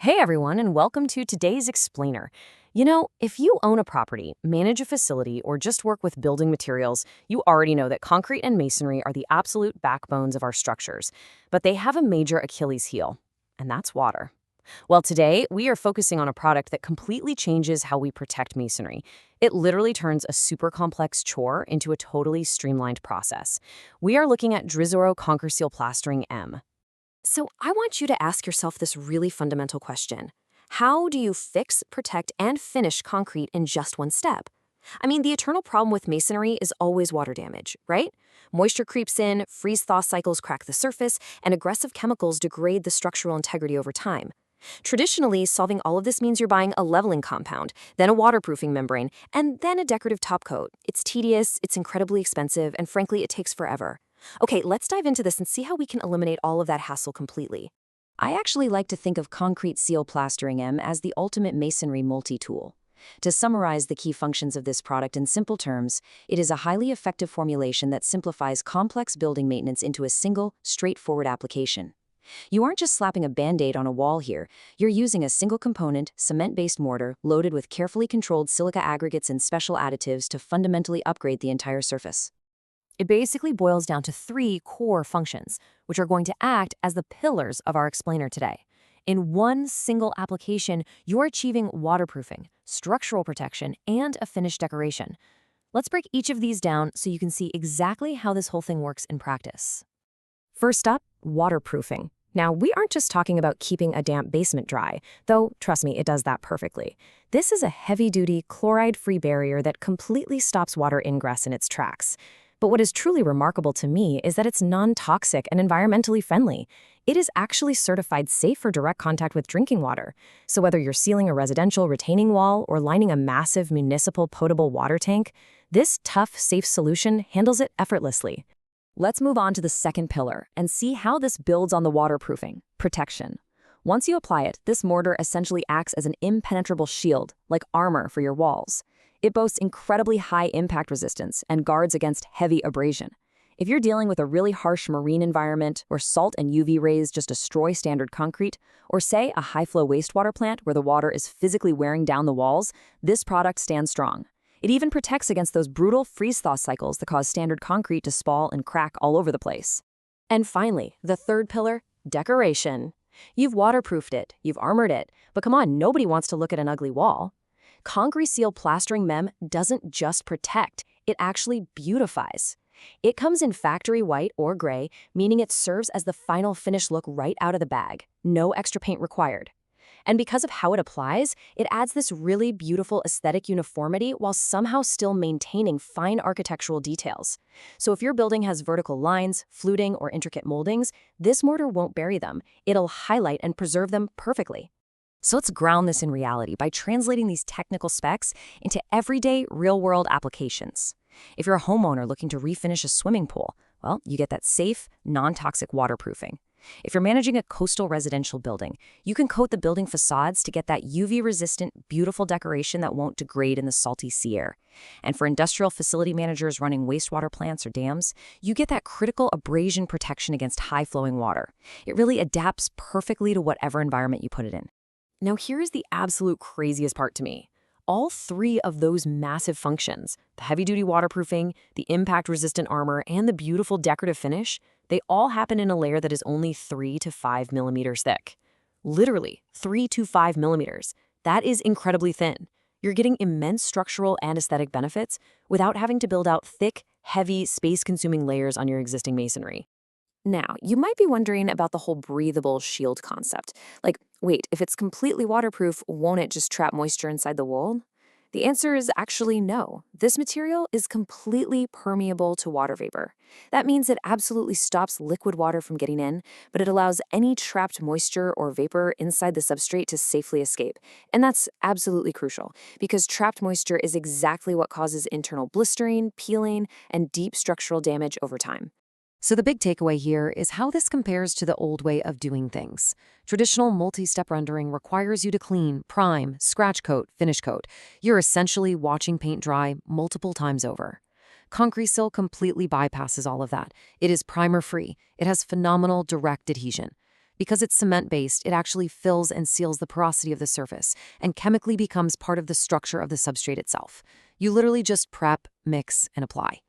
Hey everyone, and welcome to today's Explainer. If you own a property, manage a facility, or just work with building materials, you already know that concrete and masonry are the absolute backbones of our structures. But they have a major Achilles heel, and that's water. Well, today, we are focusing on a product that completely changes how we protect masonry. It literally turns a super complex chore into a totally streamlined process. We are looking at Drizoro Concreseal Plastering M. So I want you to ask yourself this really fundamental question. How do you fix, protect, and finish concrete in just one step? I mean, the eternal problem with masonry is always water damage, right? Moisture creeps in, freeze-thaw cycles crack the surface, and aggressive chemicals degrade the structural integrity over time. Traditionally, solving all of this means you're buying a leveling compound, then a waterproofing membrane, and then a decorative top coat. It's tedious, it's incredibly expensive, and frankly, it takes forever. Okay, let's dive into this and see how we can eliminate all of that hassle completely. I actually like to think of Concreseal Plastering M as the ultimate masonry multi-tool. To summarize the key functions of this product in simple terms, it is a highly effective formulation that simplifies complex building maintenance into a single, straightforward application. You aren't just slapping a Band-Aid on a wall here, you're using a single-component, cement-based mortar loaded with carefully controlled silica aggregates and special additives to fundamentally upgrade the entire surface. It basically boils down to three core functions, which are going to act as the pillars of our explainer today. In one single application, you're achieving waterproofing, structural protection, and a finished decoration. Let's break each of these down so you can see exactly how this whole thing works in practice. First up, waterproofing. Now, we aren't just talking about keeping a damp basement dry, though, trust me, it does that perfectly. This is a heavy-duty, chloride-free barrier that completely stops water ingress in its tracks. But what is truly remarkable to me is that it's non-toxic and environmentally friendly. It is actually certified safe for direct contact with drinking water. So whether you're sealing a residential retaining wall or lining a massive municipal potable water tank, this tough, safe solution handles it effortlessly. Let's move on to the second pillar and see how this builds on the waterproofing, protection. Once you apply it, this mortar essentially acts as an impenetrable shield, like armor for your walls. It boasts incredibly high impact resistance and guards against heavy abrasion. If you're dealing with a really harsh marine environment where salt and UV rays just destroy standard concrete, or say a high-flow wastewater plant where the water is physically wearing down the walls, this product stands strong. It even protects against those brutal freeze-thaw cycles that cause standard concrete to spall and crack all over the place. And finally, the third pillar, decoration. You've waterproofed it, you've armored it, but come on, nobody wants to look at an ugly wall. Concreseal Plastering M doesn't just protect, it actually beautifies. It comes in factory white or gray, meaning it serves as the final finished look right out of the bag. No extra paint required. And because of how it applies, it adds this really beautiful aesthetic uniformity while somehow still maintaining fine architectural details. So if your building has vertical lines, fluting, or intricate moldings, this mortar won't bury them. It'll highlight and preserve them perfectly. So let's ground this in reality by translating these technical specs into everyday, real-world applications. If you're a homeowner looking to refinish a swimming pool, well, you get that safe, non-toxic waterproofing. If you're managing a coastal residential building, you can coat the building facades to get that UV-resistant, beautiful decoration that won't degrade in the salty sea air. And for industrial facility managers running wastewater plants or dams, you get that critical abrasion protection against high-flowing water. It really adapts perfectly to whatever environment you put it in. Now here's the absolute craziest part to me. All three of those massive functions, the heavy-duty waterproofing, the impact-resistant armor, and the beautiful decorative finish, they all happen in a layer that is only 3 to 5 millimeters thick. Literally, 3 to 5 millimeters. That is incredibly thin. You're getting immense structural and aesthetic benefits without having to build out thick, heavy, space-consuming layers on your existing masonry. Now, you might be wondering about the whole breathable shield concept. Like, wait, if it's completely waterproof, won't it just trap moisture inside the wall? The answer is actually no. This material is completely permeable to water vapor. That means it absolutely stops liquid water from getting in, but it allows any trapped moisture or vapor inside the substrate to safely escape. And that's absolutely crucial, because trapped moisture is exactly what causes internal blistering, peeling, and deep structural damage over time. So the big takeaway here is how this compares to the old way of doing things. Traditional multi-step rendering requires you to clean, prime, scratch coat, finish coat. You're essentially watching paint dry multiple times over. Concreseal completely bypasses all of that. It is primer-free. It has phenomenal direct adhesion. Because it's cement-based, it actually fills and seals the porosity of the surface and chemically becomes part of the structure of the substrate itself. You literally just prep, mix, and apply.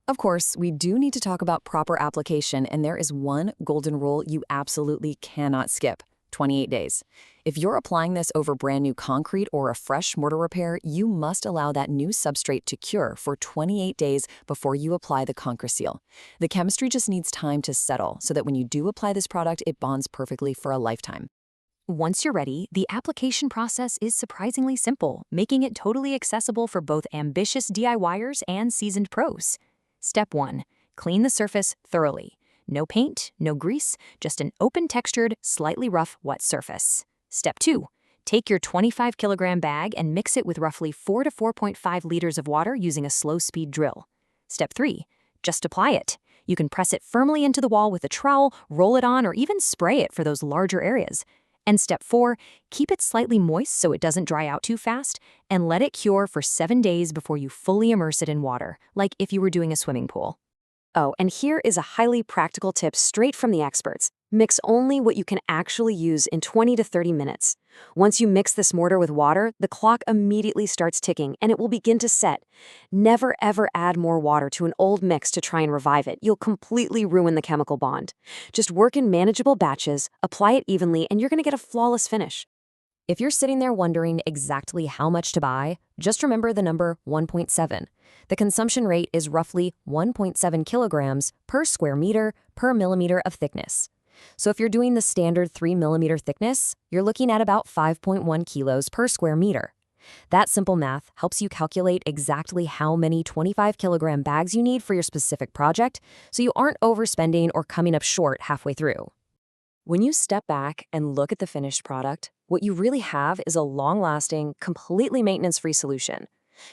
Of course, we do need to talk about proper application, and there is one golden rule you absolutely cannot skip: 28 days. If you're applying this over brand new concrete or a fresh mortar repair, you must allow that new substrate to cure for 28 days before you apply the Concreseal. The chemistry just needs time to settle so that when you do apply this product, it bonds perfectly for a lifetime. Once you're ready, the application process is surprisingly simple, making it totally accessible for both ambitious DIYers and seasoned pros. Step 1. Clean the surface thoroughly. No paint, no grease, just an open-textured, slightly rough, wet surface. Step 2. Take your 25-kilogram bag and mix it with roughly 4 to 4.5 liters of water using a slow-speed drill. Step 3. Just apply it. You can press it firmly into the wall with a trowel, roll it on, or even spray it for those larger areas. And step 4, keep it slightly moist so it doesn't dry out too fast, and let it cure for 7 days before you fully immerse it in water, like if you were doing a swimming pool. Oh, and here is a highly practical tip straight from the experts. Mix only what you can actually use in 20 to 30 minutes. Once you mix this mortar with water, the clock immediately starts ticking and it will begin to set. Never ever add more water to an old mix to try and revive it. You'll completely ruin the chemical bond. Just work in manageable batches, apply it evenly, and you're going to get a flawless finish. If you're sitting there wondering exactly how much to buy, just remember the number 1.7. The consumption rate is roughly 1.7 kilograms per square meter per millimeter of thickness. So if you're doing the standard 3 millimeter thickness, you're looking at about 5.1 kilos per square meter. That simple math helps you calculate exactly how many 25-kilogram bags you need for your specific project, so you aren't overspending or coming up short halfway through. When you step back and look at the finished product, what you really have is a long-lasting, completely maintenance-free solution.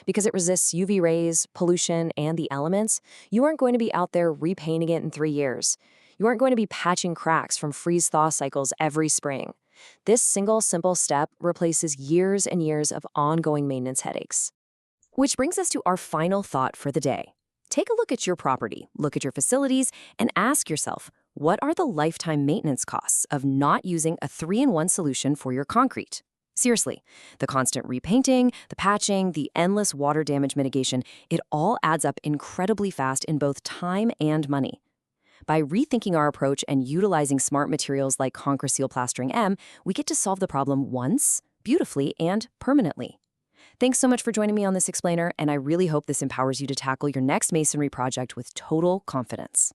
Because it resists UV rays, pollution, and the elements, you aren't going to be out there repainting it in 3 years. You aren't going to be patching cracks from freeze-thaw cycles every spring. This single, simple step replaces years and years of ongoing maintenance headaches. Which brings us to our final thought for the day. Take a look at your property, look at your facilities, and ask yourself, what are the lifetime maintenance costs of not using a 3-in-1 solution for your concrete? Seriously, the constant repainting, the patching, the endless water damage mitigation, it all adds up incredibly fast in both time and money. By rethinking our approach and utilizing smart materials like Concreseal Plastering M, we get to solve the problem once, beautifully, and permanently. Thanks so much for joining me on this explainer, and I really hope this empowers you to tackle your next masonry project with total confidence.